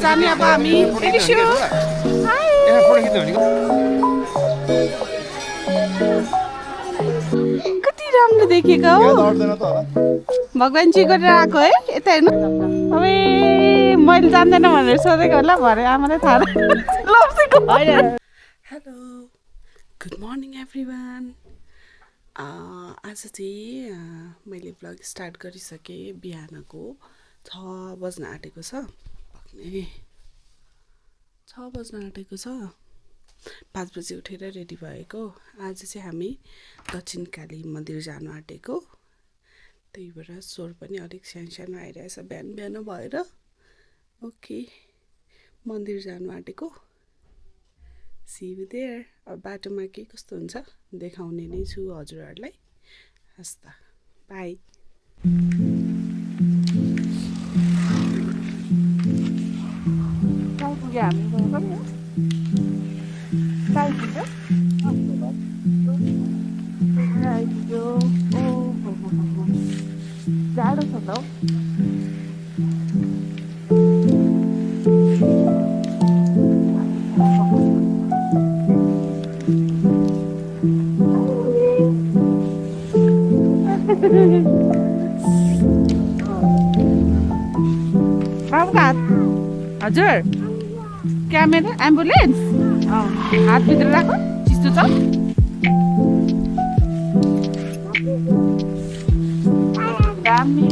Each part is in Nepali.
जाने अब हामी कति राम्रो देखेको हो भगवानजी गरेर आएको है यता हेर्नु अब मैले जान्दैन भनेर सोधेको होला भरे आमाले थाहा हेलो गुड मर्निङ एभ्रिवान आज चाहिँ मैले ब्लग स्टार्ट गरिसकेँ बिहानको 6 बज्न आँटेको छ 6 बज्न आँटेको छ 5 बजी उठेर रेडी भएको आज चाहिँ हामी दक्षिण काली मन्दिर जानु आँटेको त्यही भएर स्वर पनि अलिक सानो आइरहेछ बिहान बिहान भएर ओके मन्दिर जानु आँटेको सी यु देयर अब बाटोमा के कस्तो हुन्छ देखाउने नै छु हजुरहरूलाई हस् त बाई जाडो छ त हजुर क्यामेरा एम्बुलेन्स हातभित्र राख चिसो छ दामी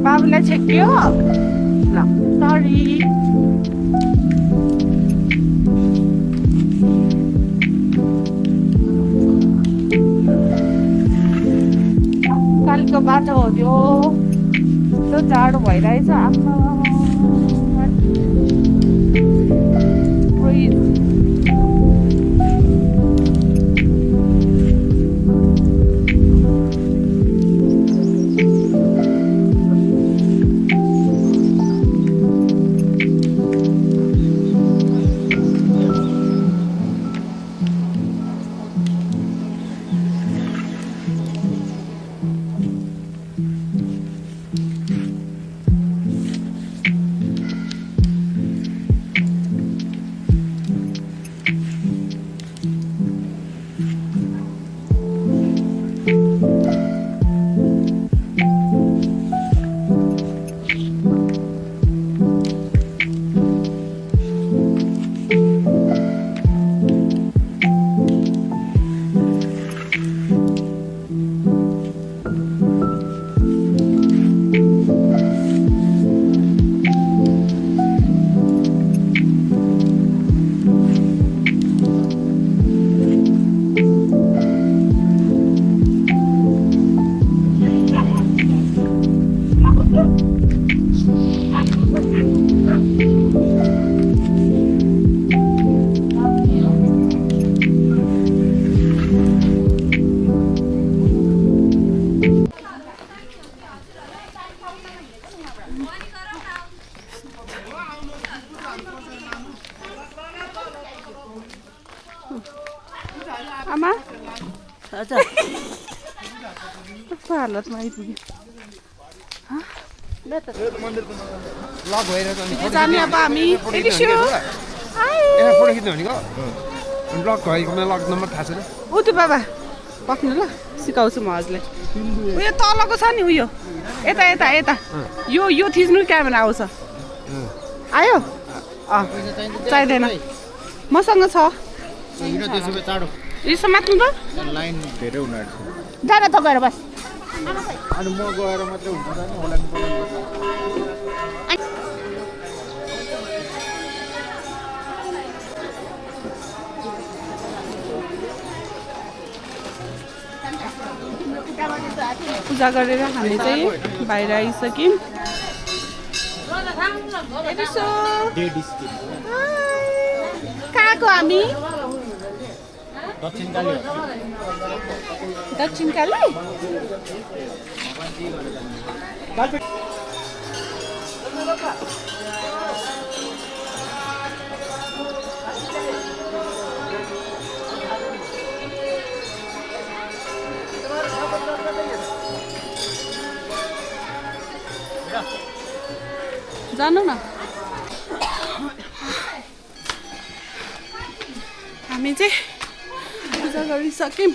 बाबुलाई छेक्यो ल सरी कालीको बाटो हो त्यो जाडो भइरहेछ आफ्नो आमा हजुर कस्तो हालतमा आइपुग्यो जाने अब हामी फोटो खिच्नु भनेको ब्लग भएको मलाई लग नम्बर थाहा छैन ऊ त्यो बाबा पक्नु ल सिकाउँछु म हजुरलाई उयो तलको छ नि उयो यता यता यता यो थिच्नु क्यामेरा आउँछ आयो चाहिँदैन मसँग छ यो समात्नु त लाइन धेरै हुन जान त गएर बस अनि म गएर मात्रै हुन्छ नि होला पूजा गरेर हामी चाहिँ बाहिर आइसक्यौँ कहाँको हामी दक्षिण काली दक्षिण काली जानु न हामी चाहिँ पूजा गरिसक्यौँ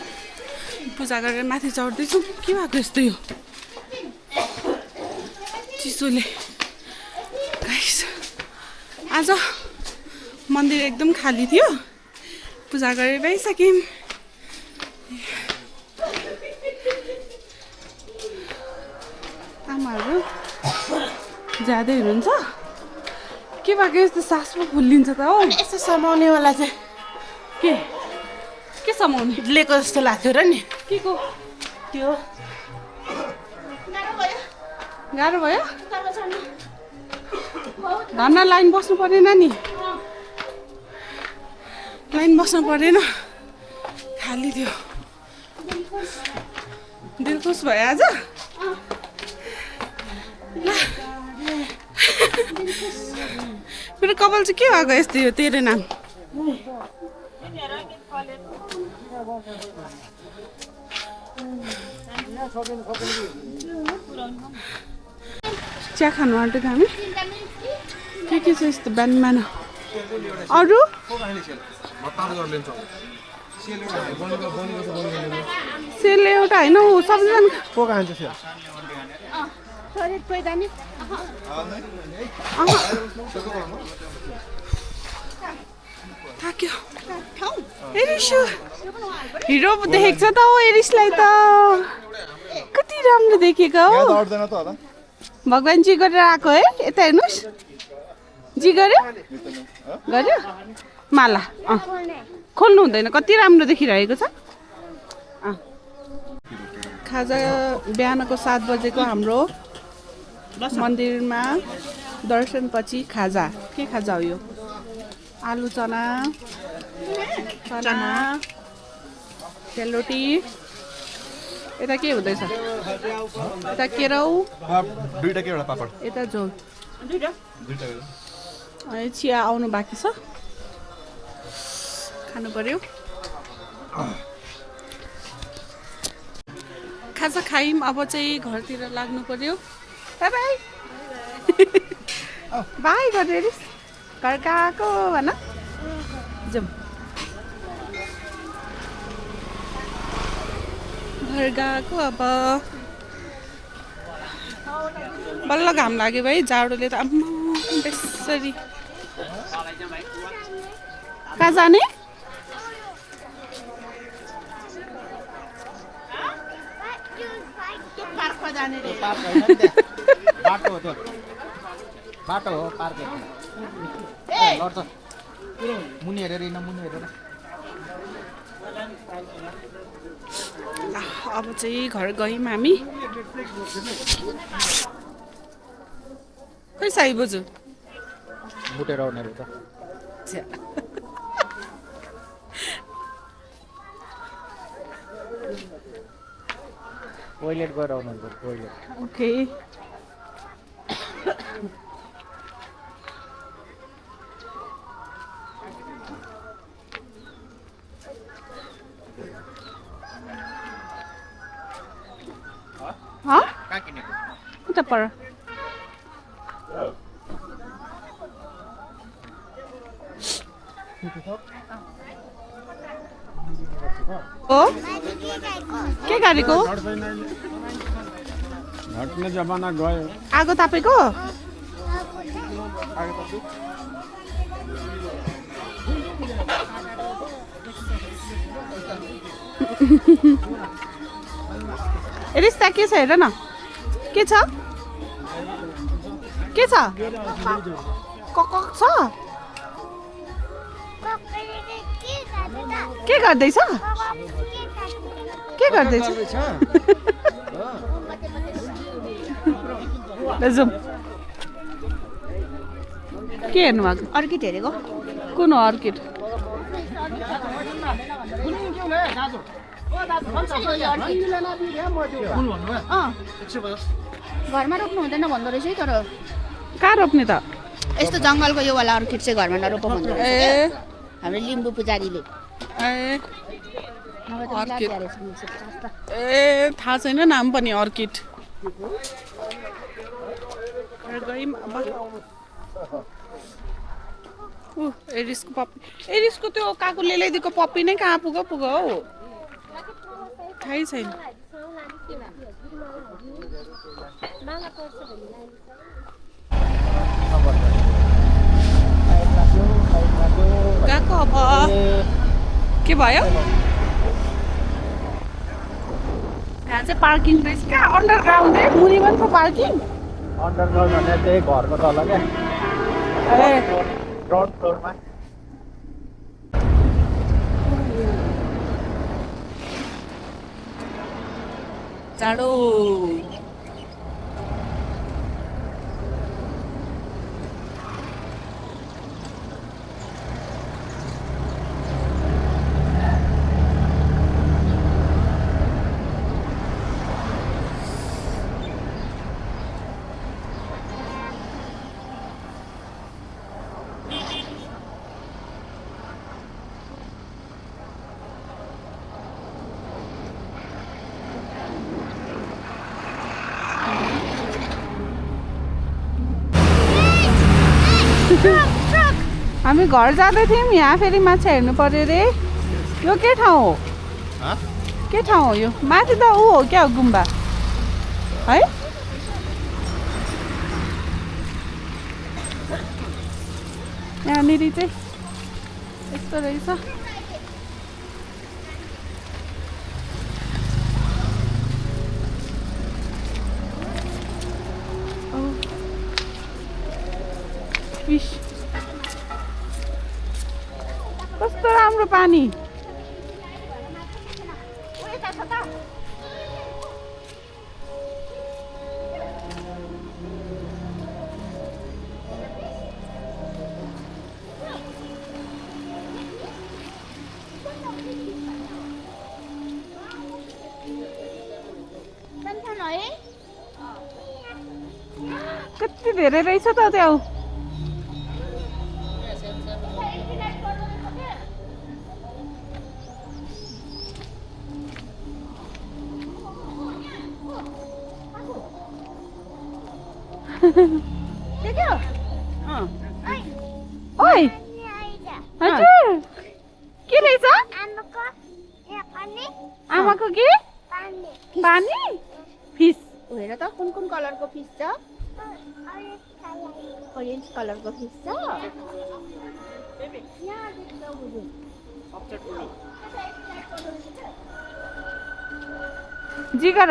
पूजा गरेर माथि चढ्दैछौँ के भएको यस्तो यो चिसोले गाइस आज मन्दिर एकदम खाली थियो पूजा गरेर आइसक्यौँ आमाहरू ज्यादै हुनुहुन्छ के भएको यस्तो सास पो फुल्लिन्छ त हो यस्तो समाउनेवाला चाहिँ के समाउने लिएको जस्तो लाग्थ्यो र नि के को त्यो गाह्रो भयो धन्न लाइन बस्नु परेन नि लाइन बस्नु परेन खाली थियो दिल खुस भयो आज मेरो कपाल चाहिँ के भएको यस्तो यो तेरो नाम चिया खानु आँटेको हामी के छ यस्तो बिहान बिहान अरू सेल एउटा होइन हौ सबैजना थाक्यो एरिसु हिरो देखेको छ त हौ एरिसलाई त कति राम्रो देखेको हो भगवान् जी गरेर आएको है यता हेर्नुहोस् जी गर्यो गर्यो माला खोल्नु हुँदैन कति राम्रो देखिरहेको छ खाजा बिहानको 7 बजेको हाम्रो मन्दिरमा दर्शनपछि खाजा के खाजा हो यो आलु चना सेलरोटी यता के हुँदैछ यता केराउ दुईटा के एउटा पापड यता झोल अनि चिया आउनु बाँकी छ खानु पर्यो खाजा खायौँ अब चाहिँ घरतिर लाग्नु पर्यो बाई बाई बाई गरेर घर गएको भन जाउँ घर गएको अब बल्ल घाम लाग्यो भाइ जाडोले त आम्मा बेसरी कहाँ जाने बाटो हो पार्क लड्छ मुनि हेरेर मुनि हेरेर अब चाहिँ घर गयौँ हामी खै साई बोजू बुटेर आउनेहरू त टोइलेट गएर आउनुहुन्छ टोइलेट ओके कहाँ किनेको उता पर ओ के गरेको हट्ने जमाना गयो आगो तापेको रिस्ता के छ हेर न के छ के छ कक छ के गर्दैछ के गर्दैछ जाउँ के हेर्नु भएको अर्किड हेरेको कुन हो अर्किड घरमा रोप्नु हुँदैन भन्दो रहेछ है तर कहाँ रोप्ने त यस्तो जङ्गलको यो वाला अर्किड चाहिँ घरमा नरोप भन्दो रहेछ ए हाम्रो लिम्बू पुजारीले ए ए थाहा छैन नाम पनि अर्किड गयौँ अब एरिसको पप्पी एरिसको त्यो काकुले ल्याइदिएको पप्पी नै कहाँ पुग्यो हौ थाहै छैन गएको अब के भयो यहाँ चाहिँ पार्किङ रहेछ क्या अन्डरग्राउन्ड है मुनि पनि छ पार्किङ अन्डरग्राउन्ड भने त्यही घरको तल क्या ग्राउन्ड फ्लोरमा चाँडो हामी घर जाँदै थियौँ यहाँ फेरि माछा हेर्नु पर्यो रे यो के ठाउँ हो के ठाउँ हो यो माथि त ऊ हो क्या गुम्बा है यहाँनिर चाहिँ यस्तो रहेछ फिस कस्तो राम्रो पानी कति धेरै रहेछ त त्यहाँ ओइ हजुर के रहेछ आमाको के पानी फिस हेर त कुन कुन कलरको फिस छ ऑरेंज कलरको फिस छ जी गर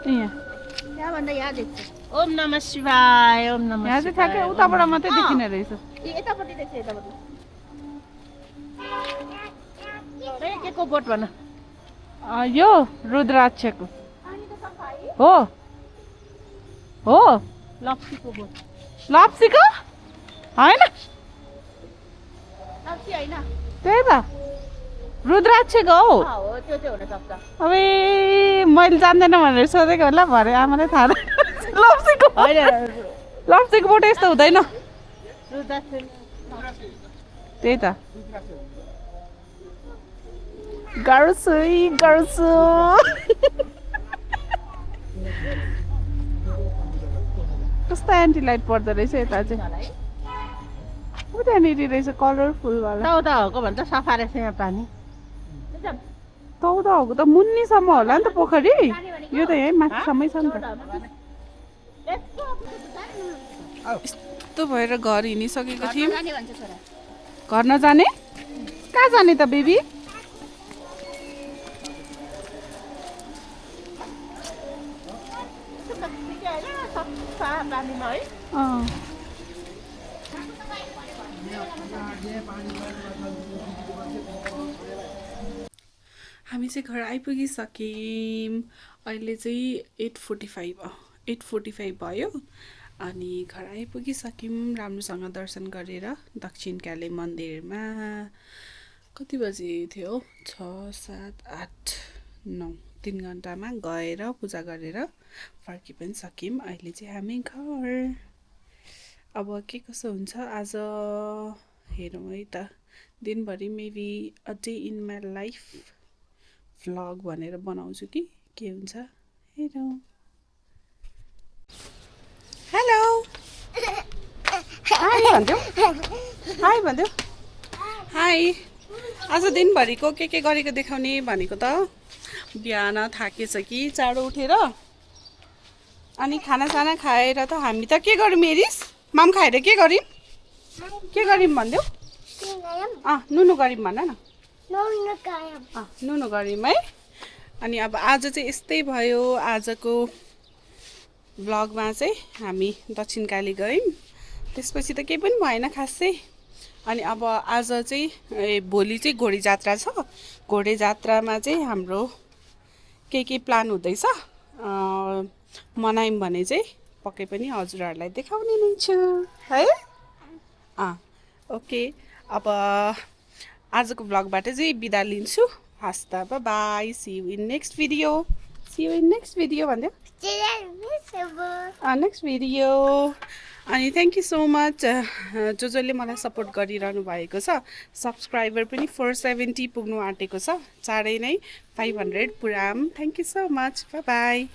यहाँ त्यहाँभन्दा यहाँ देख्छ ओम नमः शिवाय ओम नमः यहाँ चाहिँ ठ्याक्कै उताबाट मात्रै देखिने रहेछ यतापट्टि देख्छ यतापट्टि के को बोट भन यो रुद्राक्षको हो हो लप्सीको बोट लप्सीको होइन लप्सी होइन त्यही त रुद्राक्षको हो हो त्यो चाहिँ हुन सक्छ अब मैले जान्दैन भनेर सोधेको होला भरे आमाले थाहा लप्सीको होइन लप्सीको बोट यस्तो हुँदैन त्यही त गर्छु कस्तो एन्टी लाइट पर्दो रहेछ यता चाहिँ ऊ त्यहाँनिर रहेछ कलरफुलवाला तौदाहरूको भन्छ सफा रहेछ यहाँ पानी तौदाहरूको त मुन्नीसम्म होला नि त पोखरी यो त यहीँ माथिसम्मै छ नि त यस्तो भएर घर हिँडिसकेको थियौँ जाने भन्छ छोरा घर नजाने कहाँ जाने त बेबी पानीमा है हामी चाहिँ घर आइपुगिसक्यौँ अहिले चाहिँ 8:45 भयो अनि घर आइपुगिसक्यौँ राम्रोसँग दर्शन गरेर दक्षिण काली मन्दिरमा कति बजी थियो 6, 7, 8, 9 3 घन्टामा गएर पूजा गरेर फर्कि पनि सक्यौँ अहिले चाहिँ हामी घर अब के कसो हुन्छ आज हेरौँ है त दिनभरि maybe a day in my life vlog भनेर बनाउँछु कि के हुन्छ हेरौँ हेलो भन्थ्यौ हाई भन्थ्यौ हाई आज दिनभरिको के गरेको देखाउने भनेको त बिहान थाकेछ कि चाँडो उठेर अनि खानासाना खाएर त हामी त के गर्यौँ मेरिस माम खाएर के गर्यौँ भन्थ्यौ नुनु गर्यौँ भन न नुनु गर्यौँ है अनि अब आज चाहिँ यस्तै भयो आजको भ्लगमा चाहिँ हामी दक्षिणकाली गयौँ त्यसपछि त केही पनि भएन खासै अनि अब आज चाहिँ भोलि चाहिँ घोडे जात्रा छ घोडे जात्रामा चाहिँ हाम्रो के प्लान हुँदैछ मनायौँ भने चाहिँ पक्कै पनि हजुरहरूलाई देखाउने नै छु है ओके अब आजको भ्लगबाट चाहिँ बिदा लिन्छु हस्ता bye see you in next video भन्दै नेक्स्ट भिडियो अनि थ्याङ्क यू सो मच जसले मलाई सपोर्ट गरिरहनु भएको छ सब्सक्राइबर पनि 470 पुग्नु आँटेको छ चाँडै नै 500 पुराम thank you so much by